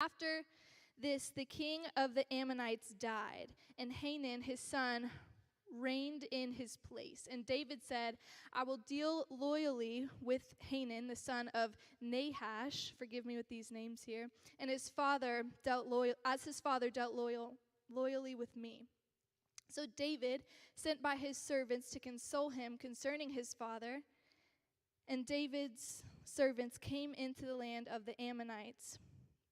After this, the king of the Ammonites died, and Hanun, his son, reigned in his place. And David said, I will deal loyally with Hanun, the son of Nahash, forgive me with these names here, and his father dealt loyally with me. So David sent by his servants to console him concerning his father, and David's servants came into the land of the Ammonites.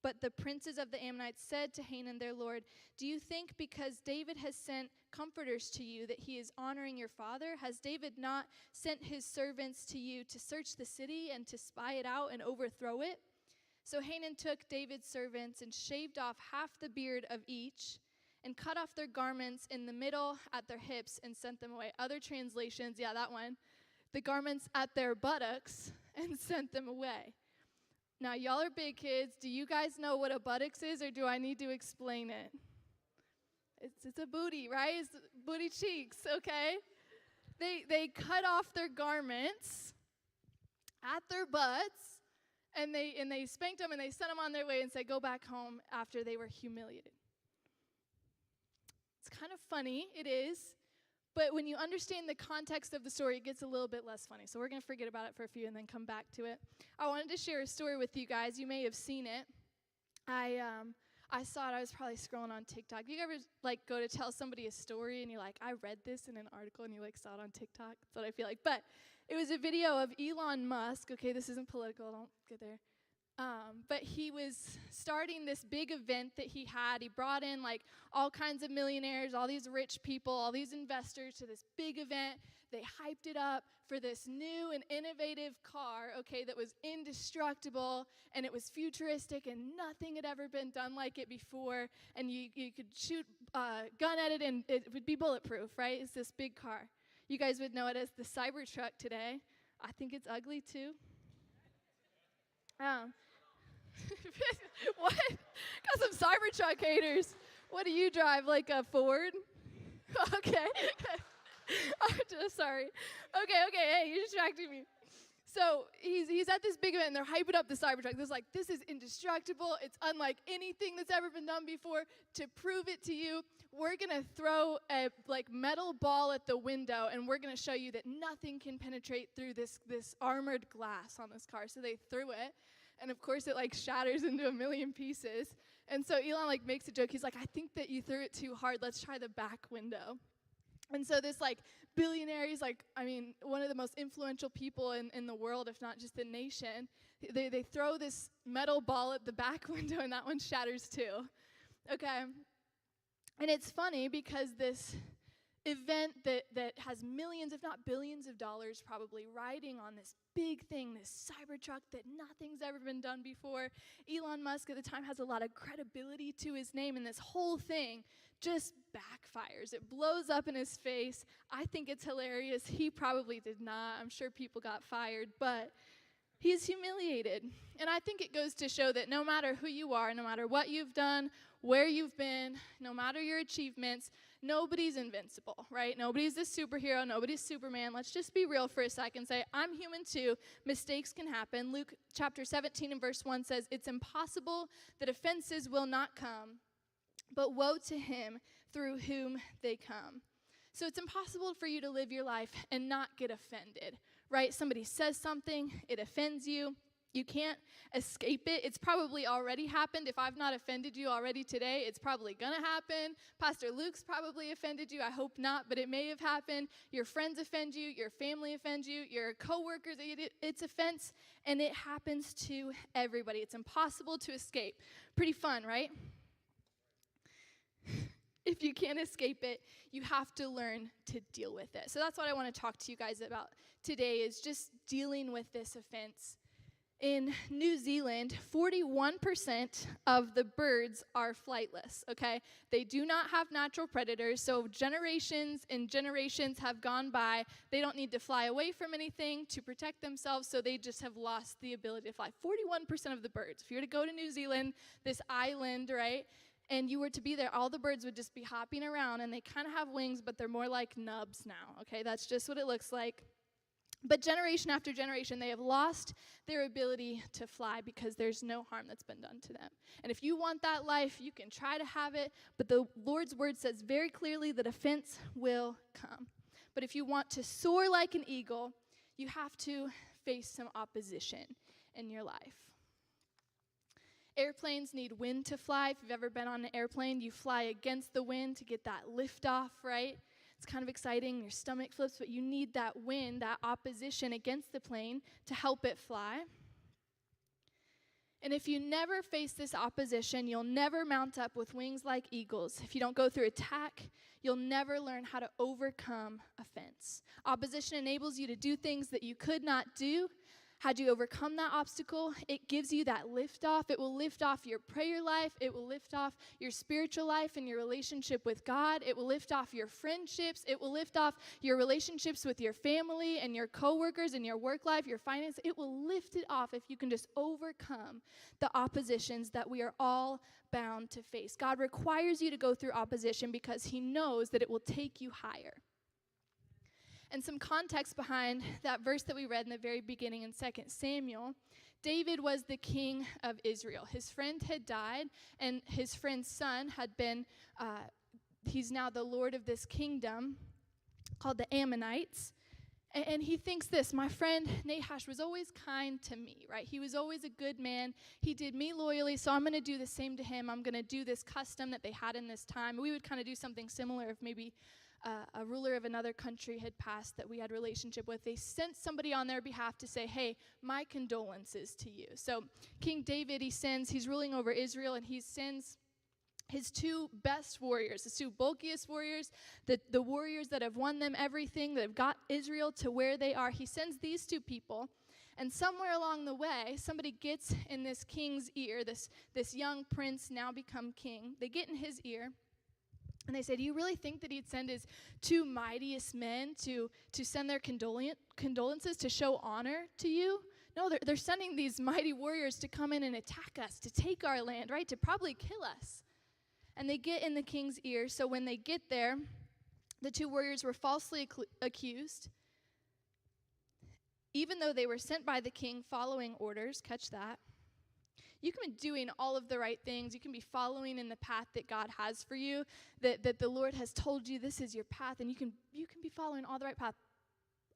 But the princes of the Ammonites said to Hanun their lord, do you think because David has sent comforters to you that he is honoring your father? Has David not sent his servants to you to search the city and to spy it out and overthrow it? So Hanun took David's servants and shaved off half the beard of each and cut off their garments in the middle at their hips and sent them away. Other translations, yeah, that one. The garments at their buttocks and sent them away. Now, y'all are big kids. Do you guys know what a buttocks is, or do I need to explain it? It's a booty, right? It's booty cheeks, okay? They cut off their garments at their butts, and they spanked them, and they sent them on their way and said, go back home after they were humiliated. It's kind of funny, it is. But when you understand the context of the story, it gets a little bit less funny. So we're going to forget about it for a few and then come back to it. I wanted to share a story with you guys. You may have seen it. I saw it. I was probably scrolling on TikTok. You ever go to tell somebody a story and you're like, I read this in an article, and you saw it on TikTok? That's what I feel like. But it was a video of Elon Musk. Okay, this isn't political. Don't get there. But he was starting this big event that he had. He brought in all kinds of millionaires, all these rich people, all these investors to this big event. They hyped it up for this new and innovative car, okay, that was indestructible, and it was futuristic, and nothing had ever been done like it before. And you could shoot a gun at it, and it would be bulletproof, right? It's this big car. You guys would know it as the Cybertruck today. I think it's ugly, too. What? Got some Cybertruck haters. What do you drive, like a Ford? Okay. I'm just sorry. Okay, hey, you distracted me. So he's at this big event, and they're hyping up the Cybertruck. This is indestructible. It's unlike anything that's ever been done before. To prove it to you, we're going to throw a metal ball at the window, and we're going to show you that nothing can penetrate through this armored glass on this car. So they threw it, and of course it shatters into a million pieces. And so Elon makes a joke. He's like, I think that you threw it too hard. Let's try the back window. And so this billionaire, he's one of the most influential people in the world, if not just the nation. They throw this metal ball at the back window, and that one shatters too. Okay. And it's funny because this event that has millions, if not billions of dollars probably riding on this big thing, this Cybertruck that nothing's ever been done before. Elon Musk at the time has a lot of credibility to his name, and this whole thing just backfires. It blows up in his face. I think it's hilarious. He probably did not. I'm sure people got fired, but he's humiliated. And I think it goes to show that no matter who you are, no matter what you've done, where you've been, no matter your achievements, nobody's invincible, right? Nobody's a superhero. Nobody's Superman. Let's just be real for a second. Say, I'm human too. Mistakes can happen. Luke chapter 17 and verse 1 says, it's impossible that offenses will not come, but woe to him through whom they come. So it's impossible for you to live your life and not get offended, right? Somebody says something, it offends you. You can't escape it. It's probably already happened. If I've not offended you already today, it's probably going to happen. Pastor Luke's probably offended you. I hope not, but it may have happened. Your friends offend you. Your family offends you. Your coworkers, it's offense, and it happens to everybody. It's impossible to escape. Pretty fun, right? If you can't escape it, you have to learn to deal with it. So that's what I want to talk to you guys about today, is just dealing with this offense. In New Zealand, 41% of the birds are flightless, okay? They do not have natural predators, so generations and generations have gone by. They don't need to fly away from anything to protect themselves, so they just have lost the ability to fly. 41% of the birds. If you were to go to New Zealand, this island, right, and you were to be there, all the birds would just be hopping around, and they kind of have wings, but they're more like nubs now, okay? That's just what it looks like. But generation after generation, they have lost their ability to fly because there's no harm that's been done to them. And if you want that life, you can try to have it, but the Lord's word says very clearly that offense will come. But if you want to soar like an eagle, you have to face some opposition in your life. Airplanes need wind to fly. If you've ever been on an airplane, you fly against the wind to get that lift off, right? It's kind of exciting. Your stomach flips, but you need that wind, that opposition against the plane to help it fly. And if you never face this opposition, you'll never mount up with wings like eagles. If you don't go through attack, you'll never learn how to overcome offense. Opposition enables you to do things that you could not do. Had you overcome that obstacle, it gives you that lift off. It will lift off your prayer life. It will lift off your spiritual life and your relationship with God. It will lift off your friendships. It will lift off your relationships with your family and your coworkers and your work life, your finance. It will lift it off if you can just overcome the oppositions that we are all bound to face. God requires you to go through opposition because he knows that it will take you higher. And some context behind that verse that we read in the very beginning in 2 Samuel, David was the king of Israel. His friend had died, and his friend's son had been, he's now the lord of this kingdom called the Ammonites. And he thinks this, my friend Nahash was always kind to me, right? He was always a good man. He did me loyally, so I'm going to do the same to him. I'm going to do this custom that they had in this time. We would kind of do something similar if maybe a ruler of another country had passed that we had relationship with. They sent somebody on their behalf to say, hey, my condolences to you. So King David, he's ruling over Israel, and he sends his two best warriors, his two bulkiest warriors, the warriors that have won them everything, that have got Israel to where they are. He sends these two people, and somewhere along the way, somebody gets in this king's ear, this young prince now become king. They get in his ear, and they say, do you really think that he'd send his two mightiest men to send their condolences, to show honor to you? No, they're sending these mighty warriors to come in and attack us, to take our land, right, to probably kill us. And they get in the king's ear, so when they get there, the two warriors were falsely accused. Even though they were sent by the king following orders, catch that. You can be doing all of the right things. You can be following in the path that God has for you, that the Lord has told you this is your path, and you can be following all the right path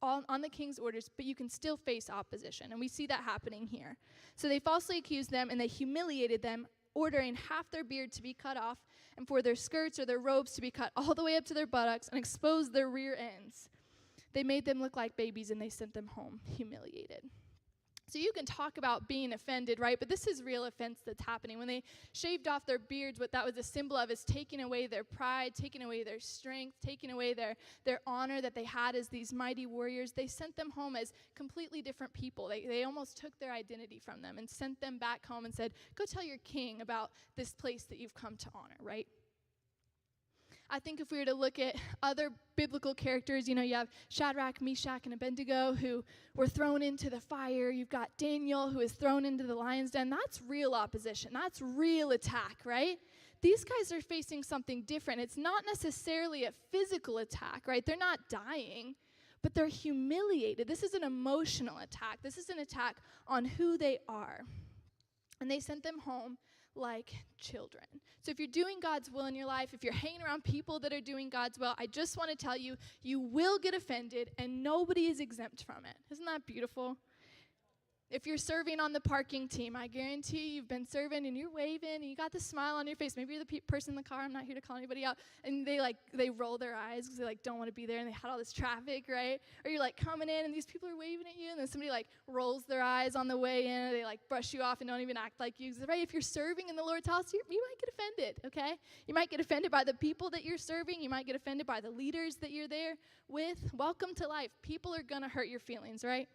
on the king's orders, but you can still face opposition, and we see that happening here. So they falsely accused them, and they humiliated them, ordering half their beard to be cut off, and for their skirts or their robes to be cut all the way up to their buttocks and expose their rear ends. They made them look like babies, and they sent them home humiliated. So you can talk about being offended, right? But this is real offense that's happening. When they shaved off their beards, what that was a symbol of is taking away their pride, taking away their strength, taking away their honor that they had as these mighty warriors. They sent them home as completely different people. They almost took their identity from them and sent them back home and said, go tell your king about this place that you've come to honor, right? I think if we were to look at other biblical characters, you have Shadrach, Meshach, and Abednego who were thrown into the fire. You've got Daniel who is thrown into the lion's den. That's real opposition. That's real attack, right? These guys are facing something different. It's not necessarily a physical attack, right? They're not dying, but they're humiliated. This is an emotional attack. This is an attack on who they are. And they sent them home like children. So if you're doing God's will in your life, if you're hanging around people that are doing God's will, I just want to tell you, you will get offended, and nobody is exempt from it. Isn't that beautiful? If you're serving on the parking team, I guarantee you've been serving and you're waving and you got the smile on your face. Maybe you're the person in the car. I'm not here to call anybody out. And they roll their eyes because they don't want to be there and they had all this traffic, right? Or you're coming in and these people are waving at you and then somebody rolls their eyes on the way in, or they brush you off and don't even act like you. Right? If you're serving in the Lord's house, you might get offended, okay? You might get offended by the people that you're serving. You might get offended by the leaders that you're there with. Welcome to life. People are going to hurt your feelings, right?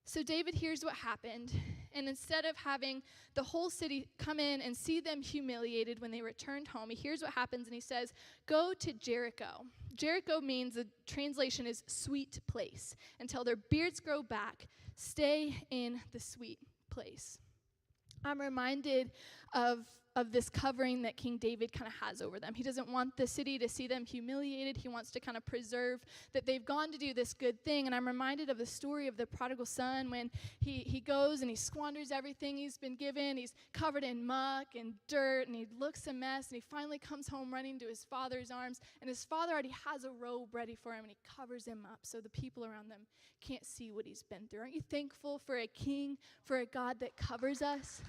So David hears what happened, and instead of having the whole city come in and see them humiliated when they returned home, he hears what happens and he says, go to Jericho. Jericho means, the translation is sweet place. Until their beards grow back, stay in the sweet place. I'm reminded of this covering that King David kind of has over them. He doesn't want the city to see them humiliated. He wants to kind of preserve that they've gone to do this good thing. And I'm reminded of the story of the prodigal son when he goes and he squanders everything he's been given. He's covered in muck and dirt, and he looks a mess, and he finally comes home running to his father's arms. And his father already has a robe ready for him, and he covers him up so the people around them can't see what he's been through. Aren't you thankful for a king, for a God that covers us?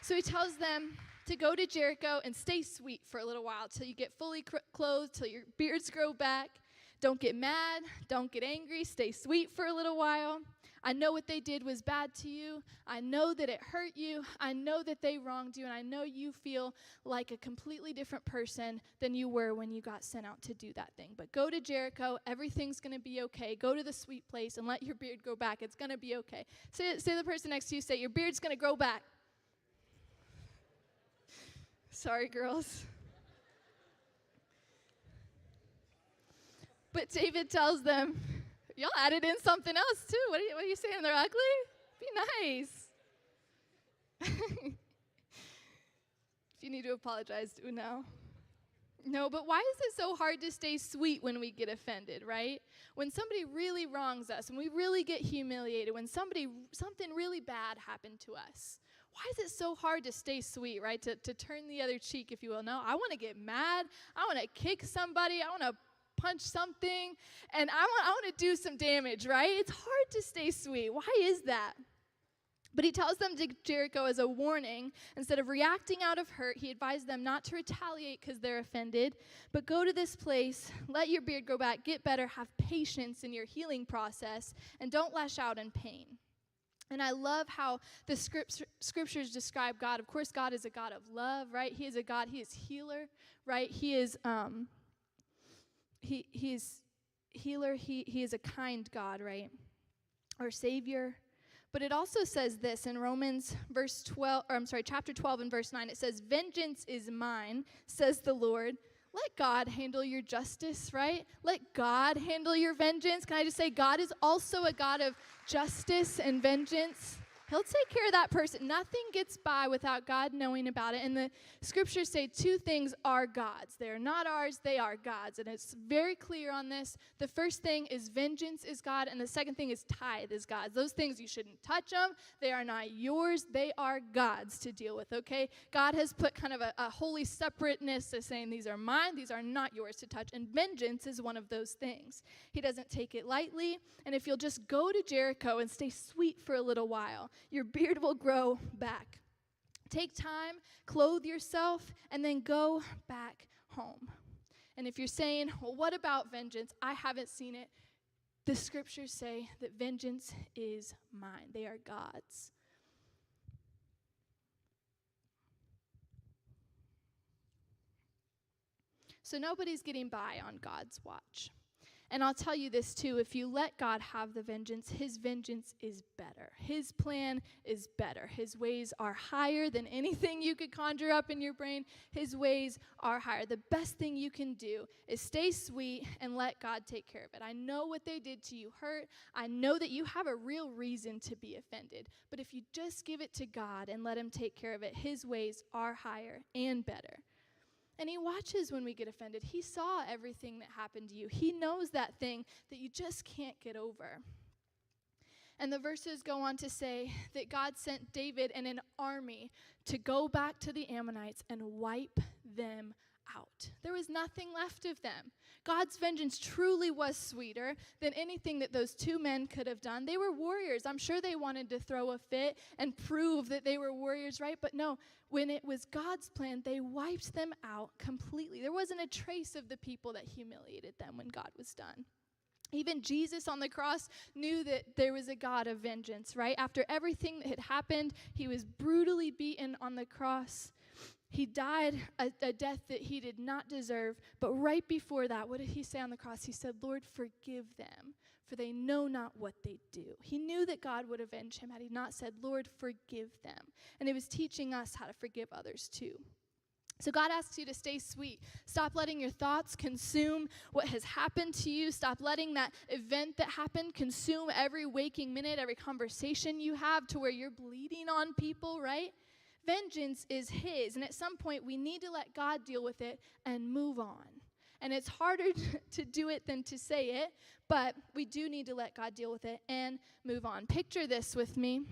So he tells them to go to Jericho and stay sweet for a little while till you get fully clothed, till your beards grow back. Don't get mad. Don't get angry. Stay sweet for a little while. I know what they did was bad to you. I know that it hurt you. I know that they wronged you. And I know you feel like a completely different person than you were when you got sent out to do that thing. But go to Jericho. Everything's going to be okay. Go to the sweet place and let your beard grow back. It's going to be okay. Say to the person next to you, say, your beard's going to grow back. Sorry, girls. But David tells them, y'all added in something else too. What are you saying? They're ugly? Be nice. If you need to apologize, do now. No, but why is it so hard to stay sweet when we get offended, right? When somebody really wrongs us, when we really get humiliated, when something really bad happened to us. Why is it so hard to stay sweet, right? To turn the other cheek, if you will. No, I want to get mad. I want to kick somebody. I want to punch something. And I want to do some damage, right? It's hard to stay sweet. Why is that? But he tells them to Jericho as a warning. Instead of reacting out of hurt, he advised them not to retaliate because they're offended, but go to this place, let your beard grow back, get better, have patience in your healing process, and don't lash out in pain. And I love how the scriptures describe God. Of course, God is a God of love, right? He is a God, he is healer, right? He is he is healer, he is a kind God, right? Our Savior. But it also says this in Romans chapter 12 and verse 9. It says, vengeance is mine, says the Lord. Let God handle your justice, right? Let God handle your vengeance. Can I just say, God is also a God of justice and vengeance. He'll take care of that person. Nothing gets by without God knowing about it. And the scriptures say two things are God's. They are not ours, they are God's. And it's very clear on this. The first thing is vengeance is God, and the second thing is tithe is God's. Those things, you shouldn't touch them. They are not yours. They are God's to deal with, okay? God has put kind of a holy separateness to saying these are mine, these are not yours to touch. And vengeance is one of those things. He doesn't take it lightly. And if you'll just go to Jericho and stay sweet for a little while, your beard will grow back. Take time, clothe yourself, and then go back home. And if you're saying, well, what about vengeance? I haven't seen it. The scriptures say that vengeance is mine. They are God's. So nobody's getting by on God's watch. And I'll tell you this too, if you let God have the vengeance, his vengeance is better. His plan is better. His ways are higher than anything you could conjure up in your brain. His ways are higher. The best thing you can do is stay sweet and let God take care of it. I know what they did to you hurt. I know that you have a real reason to be offended. But if you just give it to God and let him take care of it, his ways are higher and better. And he watches when we get offended. He saw everything that happened to you. He knows that thing that you just can't get over. And the verses go on to say that God sent David and an army to go back to the Ammonites and wipe them out. There was nothing left of them. God's vengeance truly was sweeter than anything that those two men could have done. They were warriors. I'm sure they wanted to throw a fit and prove that they were warriors, right? But no, when it was God's plan, they wiped them out completely. There wasn't a trace of the people that humiliated them when God was done. Even Jesus on the cross knew that there was a God of vengeance, right? After everything that had happened, he was brutally beaten on the cross. He died a death that he did not deserve. But right before that, what did he say on the cross? He said, Lord, forgive them, for they know not what they do. He knew that God would avenge him had he not said, Lord, forgive them. And he was teaching us how to forgive others too. So God asks you to stay sweet. Stop letting your thoughts consume what has happened to you. Stop letting that event that happened consume every waking minute, every conversation you have to where you're bleeding on people, right? Vengeance is his, and at some point we need to let God deal with it and move on. And it's harder to do it than to say it, but we do need to let God deal with it and move on. Picture this with me.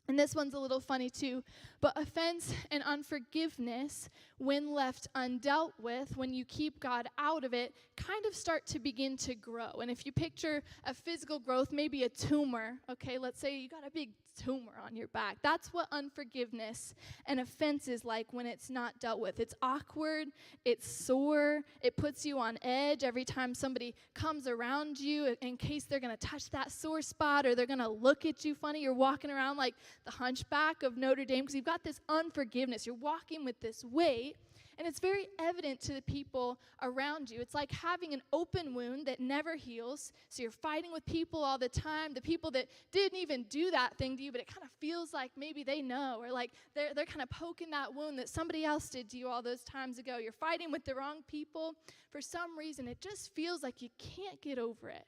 And this one's a little funny too, but offense and unforgiveness, when left undealt with, when you keep God out of it, kind of start to begin to grow. And if you picture a physical growth, maybe a tumor, okay, let's say you got a big tumor on your back. That's what unforgiveness and offense is like when it's not dealt with. It's awkward, it's sore, it puts you on edge every time somebody comes around you in case they're going to touch that sore spot or they're going to look at you funny. You're walking around like the hunchback of Notre Dame because you've got this unforgiveness. You're walking with this weight, and it's very evident to the people around you. It's like having an open wound that never heals. So you're fighting with people all the time, the people that didn't even do that thing to you, but it kind of feels like maybe they know, or like they're kind of poking that wound that somebody else did to you all those times ago. You're fighting with the wrong people. For some reason, it just feels like you can't get over it.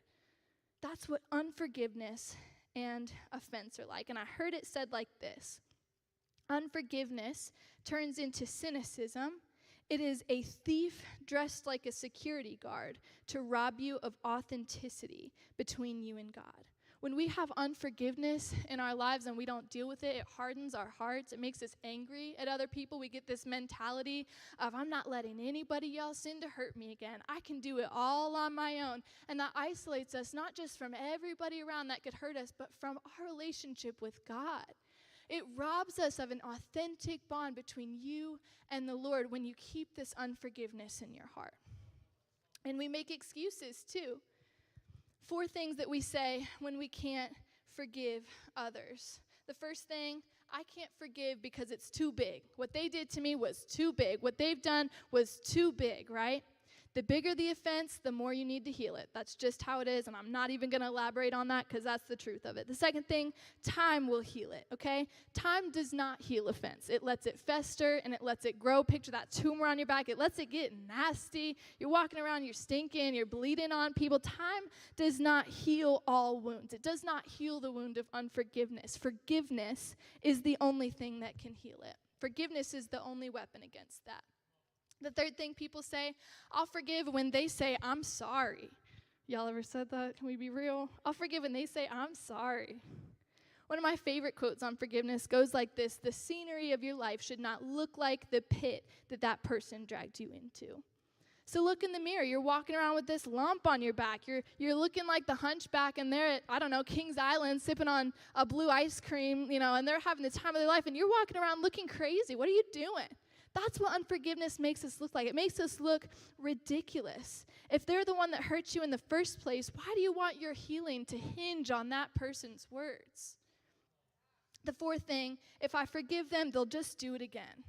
That's what unforgiveness and offense are like. And I heard it said like this: unforgiveness turns into cynicism. It is a thief dressed like a security guard to rob you of authenticity between you and God. When we have unforgiveness in our lives and we don't deal with it, it hardens our hearts. It makes us angry at other people. We get this mentality of, I'm not letting anybody else in to hurt me again. I can do it all on my own. And that isolates us not just from everybody around that could hurt us, but from our relationship with God. It robs us of an authentic bond between you and the Lord when you keep this unforgiveness in your heart. And we make excuses too. 4 things that we say when we can't forgive others. The first thing, I can't forgive because it's too big. What they did to me was too big. What they've done was too big, right? The bigger the offense, the more you need to heal it. That's just how it is, and I'm not even going to elaborate on that because that's the truth of it. The second thing, time will heal it, okay? Time does not heal offense. It lets it fester, and it lets it grow. Picture that tumor on your back. It lets it get nasty. You're walking around, you're stinking, you're bleeding on people. Time does not heal all wounds. It does not heal the wound of unforgiveness. Forgiveness is the only thing that can heal it. Forgiveness is the only weapon against that. The third thing people say, I'll forgive when they say, I'm sorry. Y'all ever said that? Can we be real? I'll forgive when they say, I'm sorry. One of my favorite quotes on forgiveness goes like this: the scenery of your life should not look like the pit that person dragged you into. So look in the mirror. You're walking around with this lump on your back. You're looking like the hunchback, and they're at, I don't know, Kings Island sipping on a blue ice cream, and they're having the time of their life, and you're walking around looking crazy. What are you doing? That's what unforgiveness makes us look like. It makes us look ridiculous. If they're the one that hurt you in the first place, why do you want your healing to hinge on that person's words? The fourth thing, if I forgive them, they'll just do it again.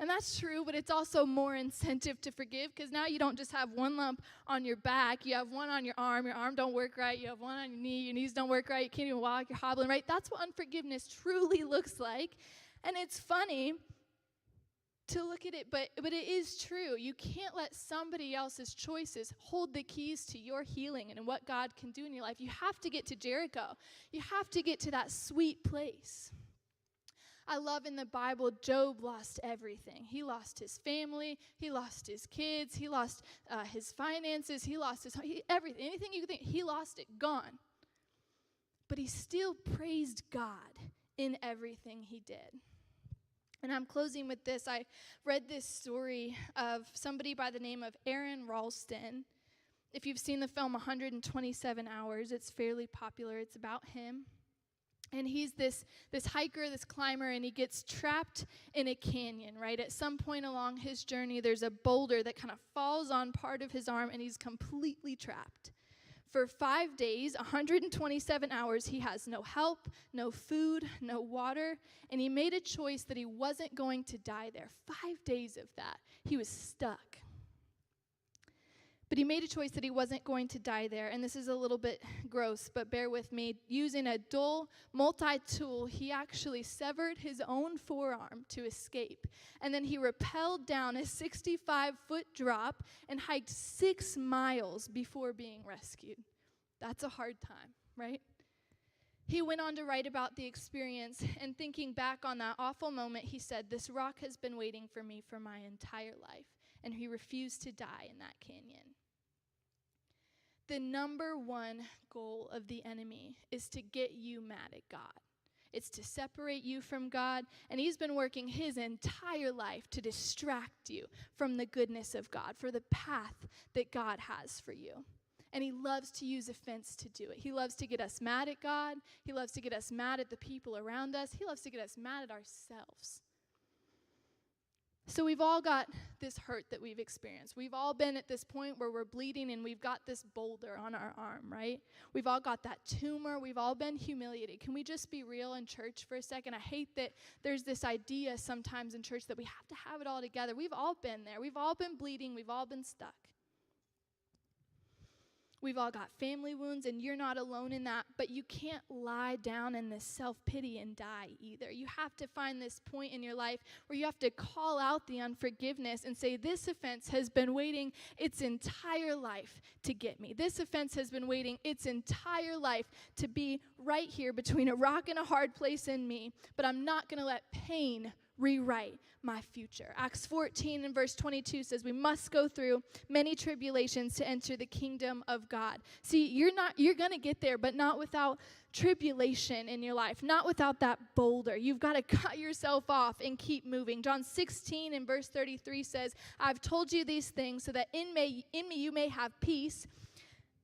And that's true, but it's also more incentive to forgive, because now you don't just have one lump on your back. You have one on your arm don't work right. You have one on your knee, your knees don't work right. You can't even walk, you're hobbling, right? That's what unforgiveness truly looks like. And it's funny to look at it, but it is true. You can't let somebody else's choices hold the keys to your healing and what God can do in your life. You have to get to Jericho. You have to get to that sweet place. I love in the Bible, Job lost everything. He lost his family. He lost his kids. He lost his finances. He lost everything. Anything you could think, he lost it, gone. But he still praised God in everything he did. And I'm closing with this. I read this story of somebody by the name of Aaron Ralston. If you've seen the film 127 Hours, it's fairly popular. It's about him. And he's this hiker, this climber, and he gets trapped in a canyon, right? At some point along his journey, there's a boulder that kind of falls on part of his arm, and he's completely trapped. For 5 days, 127 hours, he has no help, no food, no water, and he made a choice that he wasn't going to die there. 5 days of that, he was stuck. But he made a choice that he wasn't going to die there. And this is a little bit gross, but bear with me. Using a dull multi-tool, he actually severed his own forearm to escape. And then he rappelled down a 65-foot drop and hiked 6 miles before being rescued. That's a hard time, right? He went on to write about the experience, and thinking back on that awful moment, he said, "This rock has been waiting for me for my entire life." And he refused to die in that canyon. The number one goal of the enemy is to get you mad at God. It's to separate you from God, and he's been working his entire life to distract you from the goodness of God, for the path that God has for you. And he loves to use offense to do it. He loves to get us mad at God. He loves to get us mad at the people around us. He loves to get us mad at ourselves. So we've all got this hurt that we've experienced. We've all been at this point where we're bleeding and we've got this boulder on our arm, right? We've all got that tumor. We've all been humiliated. Can we just be real in church for a second? I hate that there's this idea sometimes in church that we have to have it all together. We've all been there. We've all been bleeding. We've all been stuck. We've all got family wounds, and you're not alone in that, but you can't lie down in this self-pity and die either. You have to find this point in your life where you have to call out the unforgiveness and say, this offense has been waiting its entire life to get me. This offense has been waiting its entire life to be right here between a rock and a hard place in me, but I'm not going to let pain rewrite my future. Acts 14 and verse 22 says we must go through many tribulations to enter the kingdom of God. See, you're going to get there, but not without tribulation in your life, not without that boulder. You've got to cut yourself off and keep moving. John 16 and verse 33 says, I've told you these things so that in me you may have peace.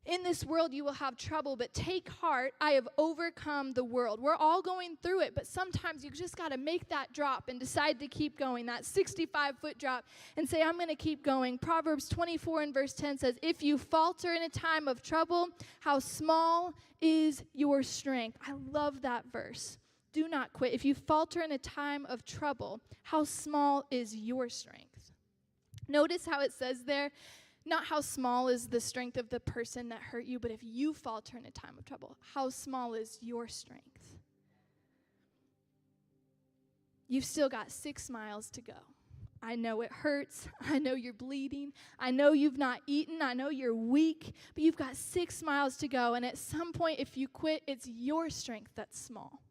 In this world you will have trouble, but take heart, I have overcome the world. We're all going through it, but sometimes you just got to make that drop and decide to keep going, that 65-foot drop, and say, I'm going to keep going. Proverbs 24 and verse 10 says, if you falter in a time of trouble, how small is your strength. I love that verse. Do not quit. If you falter in a time of trouble, how small is your strength? Notice how it says there, not how small is the strength of the person that hurt you, but if you falter in a time of trouble, how small is your strength? You've still got 6 miles to go. I know it hurts. I know you're bleeding. I know you've not eaten. I know you're weak, but you've got 6 miles to go. And at some point, if you quit, it's your strength that's small.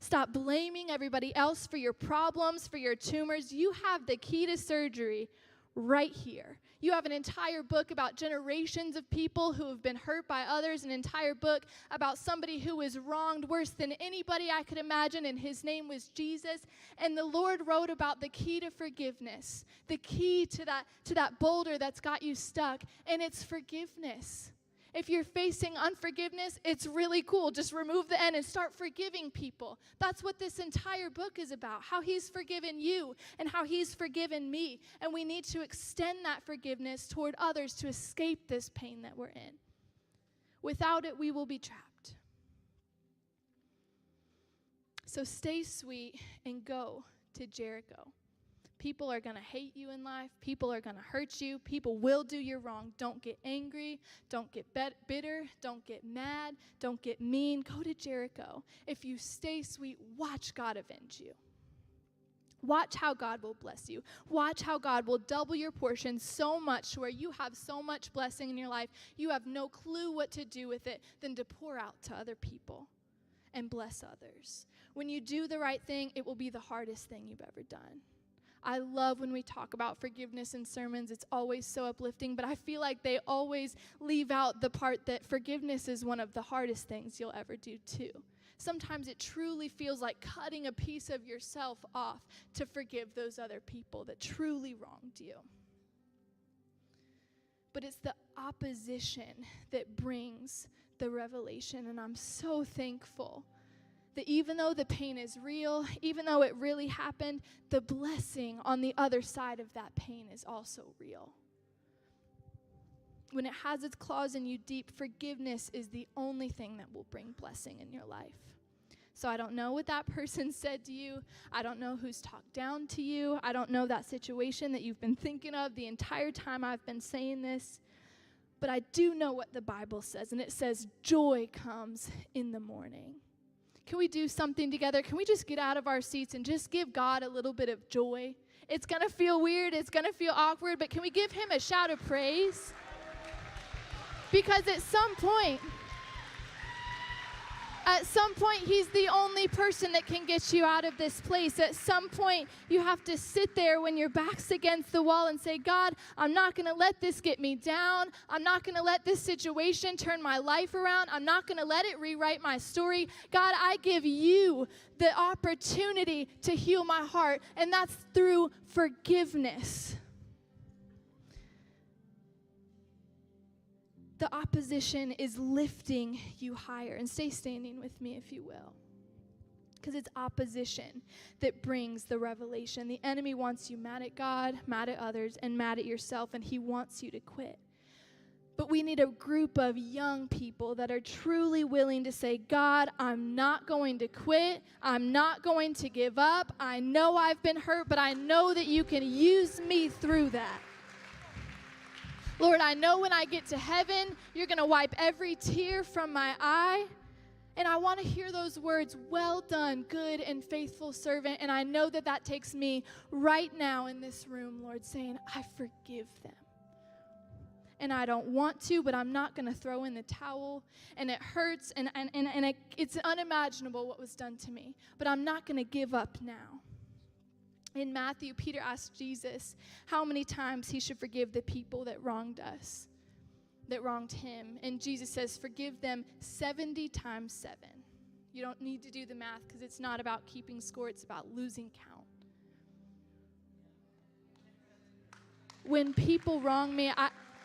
Stop blaming everybody else for your problems, for your tumors. You have the key to surgery right here. You have an entire book about generations of people who have been hurt by others, an entire book about somebody who was wronged worse than anybody I could imagine, and his name was Jesus. And the Lord wrote about the key to forgiveness, the key to that boulder that's got you stuck, and it's forgiveness. If you're facing unforgiveness, it's really cool. Just remove the N and start forgiving people. That's what this entire book is about, how he's forgiven you and how he's forgiven me. And we need to extend that forgiveness toward others to escape this pain that we're in. Without it, we will be trapped. So stay sweet and go to Jericho. People are going to hate you in life. People are going to hurt you. People will do you wrong. Don't get angry. Don't get bitter. Don't get mad. Don't get mean. Go to Jericho. If you stay sweet, watch God avenge you. Watch how God will bless you. Watch how God will double your portion so much where you have so much blessing in your life, you have no clue what to do with it than to pour out to other people and bless others. When you do the right thing, it will be the hardest thing you've ever done. I love when we talk about forgiveness in sermons. It's always so uplifting, but I feel like they always leave out the part that forgiveness is one of the hardest things you'll ever do too. Sometimes it truly feels like cutting a piece of yourself off to forgive those other people that truly wronged you. But it's the opposition that brings the revelation, and I'm so thankful that even though the pain is real, even though it really happened, the blessing on the other side of that pain is also real. When it has its claws in you deep, forgiveness is the only thing that will bring blessing in your life. So I don't know what that person said to you. I don't know who's talked down to you. I don't know that situation that you've been thinking of the entire time I've been saying this. But I do know what the Bible says, and it says joy comes in the morning. Can we do something together? Can we just get out of our seats and just give God a little bit of joy? It's going to feel weird. It's going to feel awkward, but can we give him a shout of praise? Because at some point, he's the only person that can get you out of this place. At some point, you have to sit there when your back's against the wall and say, God, I'm not going to let this get me down. I'm not going to let this situation turn my life around. I'm not going to let it rewrite my story. God, I give you the opportunity to heal my heart, and that's through forgiveness. The opposition is lifting you higher. And stay standing with me, if you will. Because it's opposition that brings the revelation. The enemy wants you mad at God, mad at others, and mad at yourself, and he wants you to quit. But we need a group of young people that are truly willing to say, God, I'm not going to quit. I'm not going to give up. I know I've been hurt, but I know that you can use me through that. Lord, I know when I get to heaven, you're going to wipe every tear from my eye. And I want to hear those words, well done, good and faithful servant. And I know that that takes me right now in this room, Lord, saying, I forgive them. And I don't want to, but I'm not going to throw in the towel. And it hurts, and it's unimaginable what was done to me. But I'm not going to give up now. In Matthew, Peter asked Jesus how many times he should forgive the people that wronged us, that wronged him. And Jesus says, forgive them 70 times 7. You don't need to do the math because it's not about keeping score, it's about losing count. When people wrong me,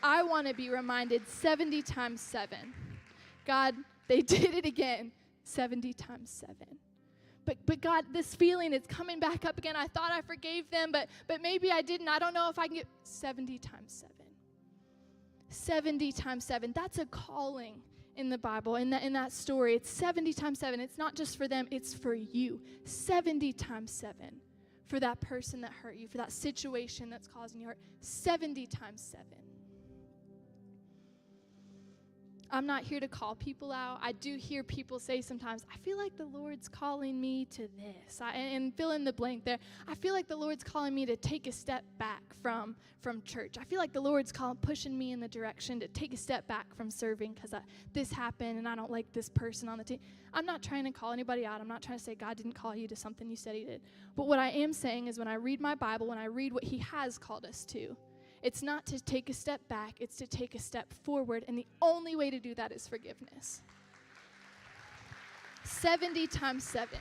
I want to be reminded 70 times 7. God, they did it again, 70 times 7. But God, this feeling is coming back up again. I thought I forgave them, but maybe I didn't. I don't know if I can get 70 times 7. 70 times 7. That's a calling in the Bible, in that story. It's 70 times 7. It's not just for them, it's for you. 70 times 7 for that person that hurt you, for that situation that's causing you hurt. 70 times 7. I'm not here to call people out. I do hear people say sometimes, I feel like the Lord's calling me to this. And fill in the blank there. I feel like the Lord's calling me to take a step back from church. I feel like the Lord's pushing me in the direction to take a step back from serving because this happened and I don't like this person on the team. I'm not trying to call anybody out. I'm not trying to say God didn't call you to something you said he did. But what I am saying is when I read my Bible, when I read what he has called us to, it's not to take a step back, it's to take a step forward, and the only way to do that is forgiveness. 70 times 7.